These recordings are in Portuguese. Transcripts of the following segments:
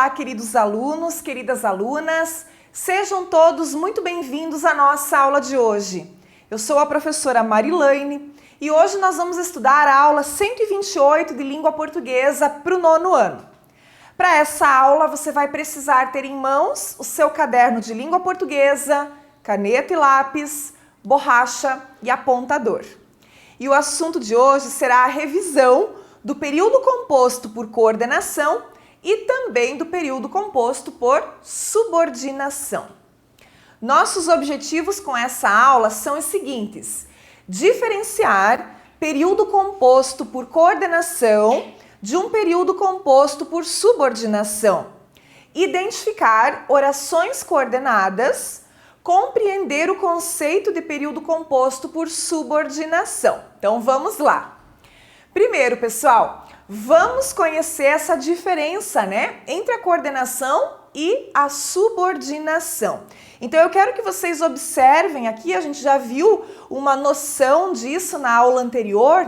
Olá, queridos alunos, queridas alunas, sejam todos muito bem-vindos à nossa aula de hoje. Eu sou a professora Marilane e hoje nós vamos estudar a aula 128 de língua portuguesa para o 9º ano. Para essa aula, você vai precisar ter em mãos o seu caderno de língua portuguesa, caneta e lápis, borracha e apontador. E o assunto de hoje será a revisão do período composto por coordenação e também do período composto por subordinação. Nossos objetivos com essa aula são os seguintes: diferenciar período composto por coordenação de um período composto por subordinação, identificar orações coordenadas, compreender o conceito de período composto por subordinação. Então vamos lá. Primeiro, pessoal, vamos conhecer essa diferença, entre a coordenação e a subordinação. Então eu quero que vocês observem aqui, a gente já viu uma noção disso na aula anterior,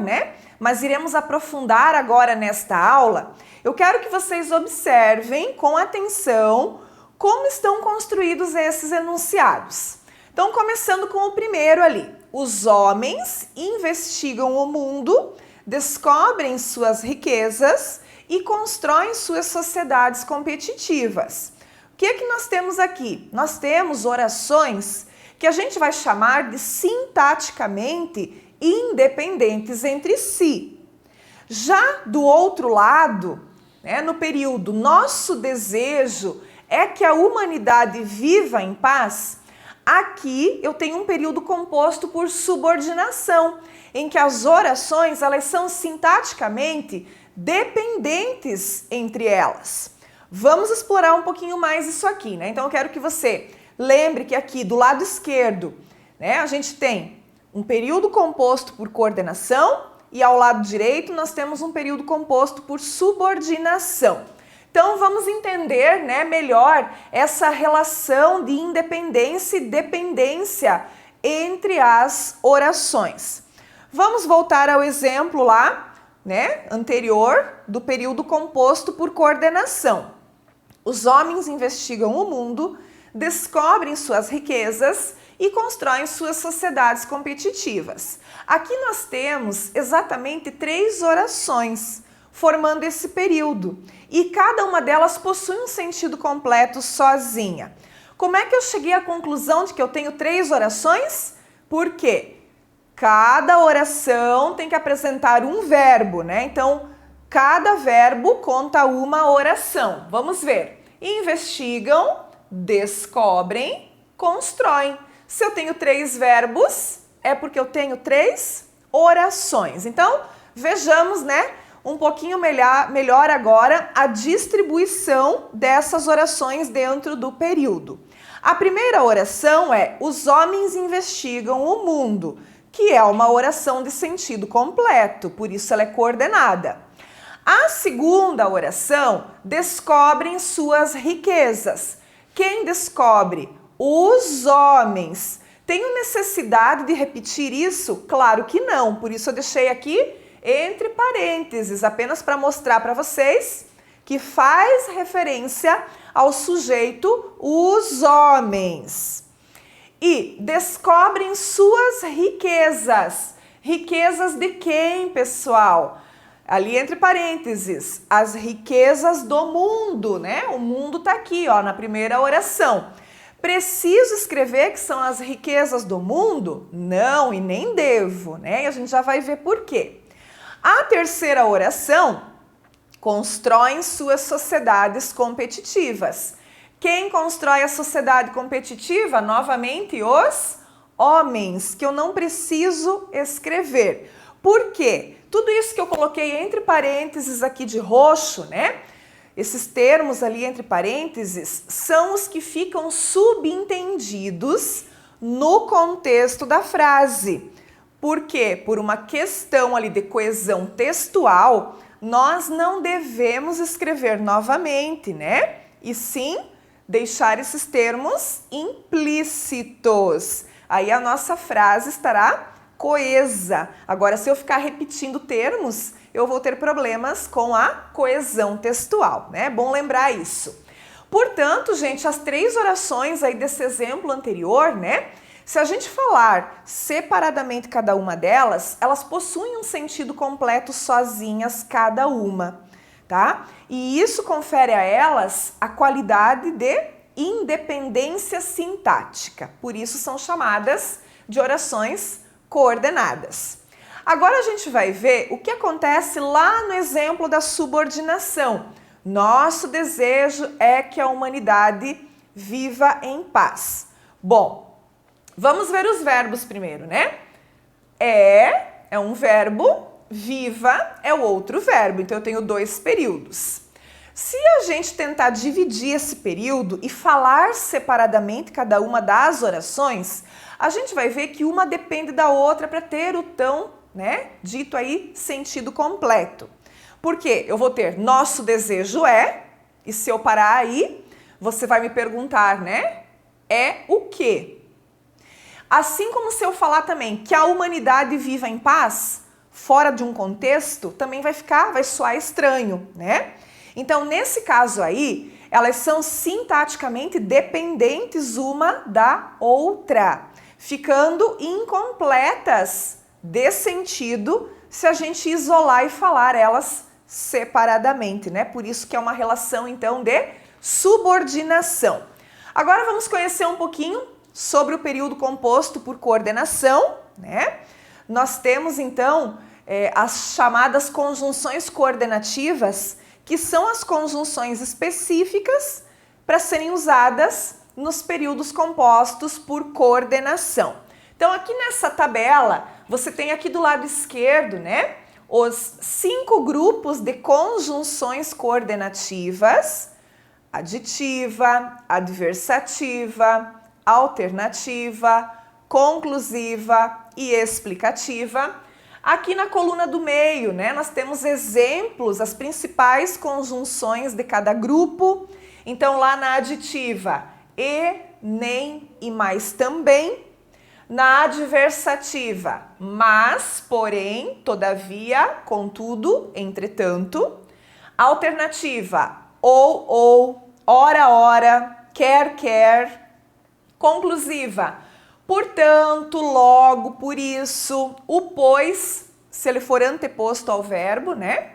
mas iremos aprofundar agora nesta aula. Eu quero que vocês observem com atenção como estão construídos esses enunciados. Então, começando com o primeiro ali. Os homens investigam o mundo, descobrem suas riquezas e constroem suas sociedades competitivas. O que é que nós temos aqui? Nós temos orações que a gente vai chamar de sintaticamente independentes entre si. Já do outro lado, no período nosso desejo é que a humanidade viva em paz, aqui eu tenho um período composto por subordinação, em que as orações elas são sintaticamente dependentes entre elas. Vamos explorar um pouquinho mais isso aqui, Então eu quero que você lembre que aqui do lado esquerdo, a gente tem um período composto por coordenação e ao lado direito nós temos um período composto por subordinação. Então vamos entender, melhor essa relação de independência e dependência entre as orações. Vamos voltar ao exemplo lá, anterior do período composto por coordenação. Os homens investigam o mundo, descobrem suas riquezas e constroem suas sociedades competitivas. Aqui nós temos exatamente 3 orações formando esse período e cada uma delas possui um sentido completo sozinha. Como é que eu cheguei à conclusão de que eu tenho 3 orações? Por quê? Cada oração tem que apresentar um verbo, Então, cada verbo conta uma oração. Vamos ver. Investigam, descobrem, constroem. Se eu tenho 3 verbos, é porque eu tenho 3 orações. Então, vejamos, um pouquinho melhor agora a distribuição dessas orações dentro do período. A primeira oração é: os homens investigam o mundo, que é uma oração de sentido completo, por isso ela é coordenada. A segunda oração: descobrem suas riquezas. Quem descobre? Os homens. Tenho necessidade de repetir isso? Claro que não, por isso eu deixei aqui entre parênteses, apenas para mostrar para vocês que faz referência ao sujeito os homens. E descobrem suas riquezas. Riquezas de quem, pessoal? Ali entre parênteses, as riquezas do mundo, O mundo está aqui, na primeira oração. Preciso escrever que são as riquezas do mundo? Não, e nem devo, E a gente já vai ver por quê. A terceira oração: constroem suas sociedades competitivas. Quem constrói a sociedade competitiva? Novamente, os homens, que eu não preciso escrever. Por quê? Tudo isso que eu coloquei entre parênteses aqui de roxo, Esses termos ali entre parênteses são os que ficam subentendidos no contexto da frase. Por quê? Por uma questão ali de coesão textual, nós não devemos escrever novamente, E sim deixar esses termos implícitos. Aí a nossa frase estará coesa. Agora, se eu ficar repetindo termos, eu vou ter problemas com a coesão textual, Bom lembrar isso. Portanto, gente, as 3 orações aí desse exemplo anterior, né? Se a gente falar separadamente cada uma delas, elas possuem um sentido completo sozinhas cada uma, tá? E isso confere a elas a qualidade de independência sintática. Por isso são chamadas de orações coordenadas. Agora a gente vai ver o que acontece lá no exemplo da subordinação. Nosso desejo é que a humanidade viva em paz. Bom, vamos ver os verbos primeiro, né? É um verbo, viva é o outro verbo, então eu tenho 2 períodos. Se a gente tentar dividir esse período e falar separadamente cada uma das orações, a gente vai ver que uma depende da outra para ter o tão, né, dito aí, sentido completo. Porque eu vou ter nosso desejo é, e se eu parar aí, você vai me perguntar, né? É o quê? Assim como se eu falar também que a humanidade viva em paz, fora de um contexto, também vai soar estranho, né? Então, nesse caso aí, elas são sintaticamente dependentes uma da outra, ficando incompletas de sentido se a gente isolar e falar elas separadamente, né? Por isso que é uma relação, então, de subordinação. Agora vamos conhecer um pouquinho sobre o período composto por coordenação, né? Nós temos, então, as chamadas conjunções coordenativas, que são as conjunções específicas para serem usadas nos períodos compostos por coordenação. Então, aqui nessa tabela, você tem aqui do lado esquerdo, né, os 5 grupos de conjunções coordenativas: aditiva, adversativa, alternativa, conclusiva e explicativa. Aqui na coluna do meio, né, nós temos exemplos, as principais conjunções de cada grupo. Então, lá na aditiva, e, nem e mais também. Na adversativa, mas, porém, todavia, contudo, entretanto. Alternativa, ou, ora, quer. Conclusiva, portanto, logo, por isso. O pois, se ele for anteposto ao verbo, né?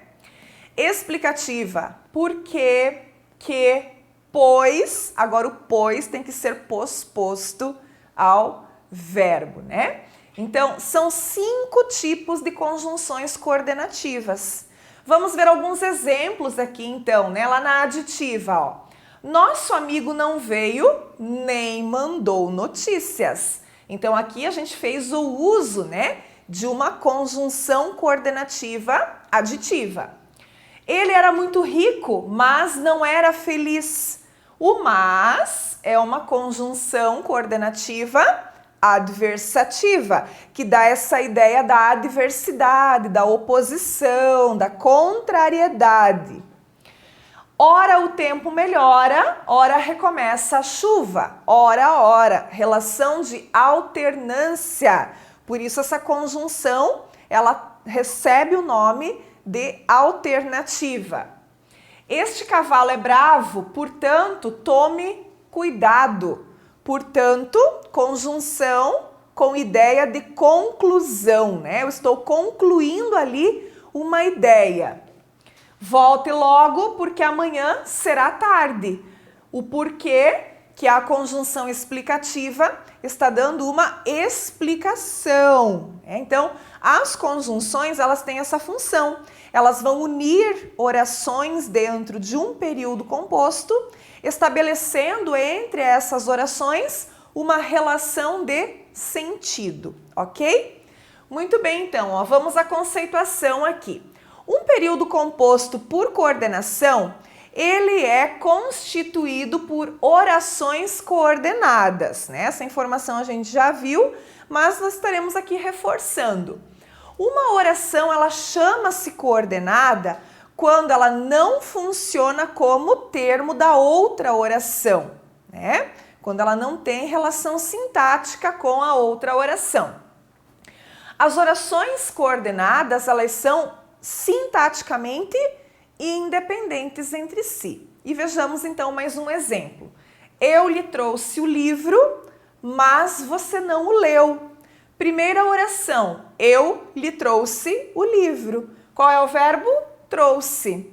Explicativa, porque, que, pois. Agora o pois tem que ser posposto ao verbo, né? Então, são 5 tipos de conjunções coordenativas. Vamos ver alguns exemplos aqui, então, né? Lá na aditiva, ó. Nosso amigo não veio nem mandou notícias. Então, aqui a gente fez o uso, né, de uma conjunção coordenativa aditiva. Ele era muito rico, mas não era feliz. O mas é uma conjunção coordenativa adversativa, que dá essa ideia da adversidade, da oposição, da contrariedade. Ora o tempo melhora, ora recomeça a chuva. Ora, relação de alternância. Por isso essa conjunção, ela recebe o nome de alternativa. Este cavalo é bravo, portanto, tome cuidado. Portanto, conjunção com ideia de conclusão, né? Eu estou concluindo ali uma ideia. Volte logo, porque amanhã será tarde. O porquê, que é a conjunção explicativa, está dando uma explicação. Então, as conjunções, elas têm essa função. Elas vão unir orações dentro de um período composto, estabelecendo entre essas orações uma relação de sentido, ok? Muito bem, então, ó, vamos à conceituação aqui. Um período composto por coordenação, ele é constituído por orações coordenadas, né? Essa informação a gente já viu, mas nós estaremos aqui reforçando. Uma oração, ela chama-se coordenada quando ela não funciona como termo da outra oração, né? Quando ela não tem relação sintática com a outra oração. As orações coordenadas, elas são sintaticamente independentes entre si. E vejamos então mais um exemplo. Eu lhe trouxe o livro, mas você não o leu. Primeira oração, eu lhe trouxe o livro. Qual é o verbo? Trouxe.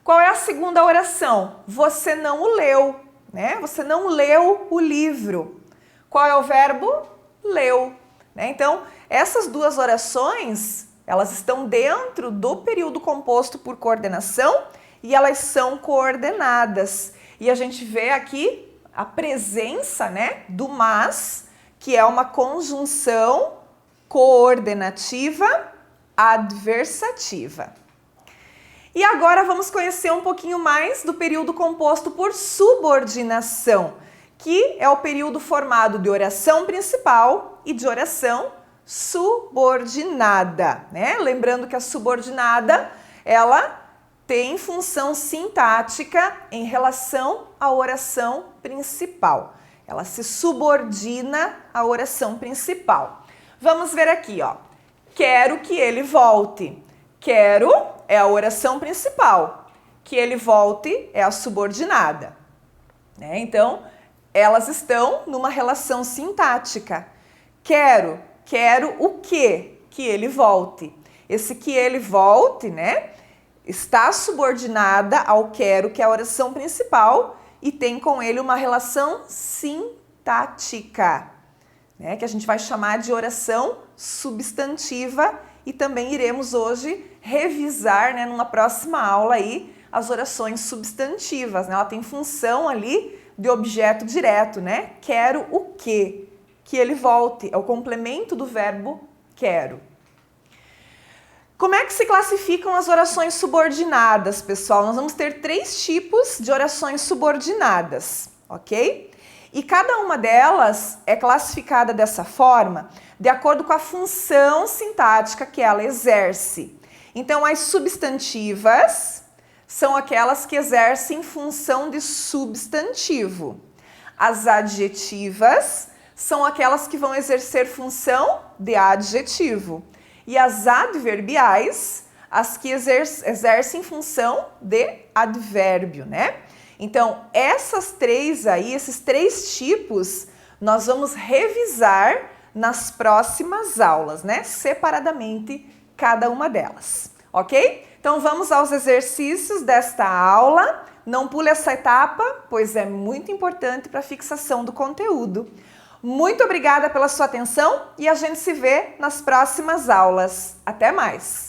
Qual é a segunda oração? Você não o leu, né? Você não leu o livro. Qual é o verbo? Leu. Né? Então, essas duas orações, elas estão dentro do período composto por coordenação e elas são coordenadas. E a gente vê aqui a presença, né, do mas, que é uma conjunção coordenativa adversativa. E agora vamos conhecer um pouquinho mais do período composto por subordinação, que é o período formado de oração principal e de oração subordinada, né? Lembrando que a subordinada, ela tem função sintática em relação à oração principal. Ela se subordina à oração principal. Vamos ver aqui, ó. Quero que ele volte. Quero é a oração principal. Que ele volte é a subordinada. Né? Então, elas estão numa relação sintática. Quero o quê? Que ele volte. Esse que ele volte, né? Está subordinada ao quero, que é a oração principal, e tem com ele uma relação sintática, né? Que a gente vai chamar de oração substantiva, e também iremos hoje revisar, né, numa próxima aula aí, as orações substantivas, né? Ela tem função ali de objeto direto, né? Quero o quê? Que ele volte, é o complemento do verbo quero. Como é que se classificam as orações subordinadas, pessoal? Nós vamos ter 3 tipos de orações subordinadas, ok? E cada uma delas é classificada dessa forma de acordo com a função sintática que ela exerce. Então, as substantivas são aquelas que exercem função de substantivo. As adjetivas são aquelas que vão exercer função de adjetivo. E as adverbiais, as que exercem função de advérbio, né? Então, esses 3 tipos, nós vamos revisar nas próximas aulas, né? Separadamente, cada uma delas, ok? Então, vamos aos exercícios desta aula. Não pule essa etapa, pois é muito importante para a fixação do conteúdo. Muito obrigada pela sua atenção e a gente se vê nas próximas aulas. Até mais!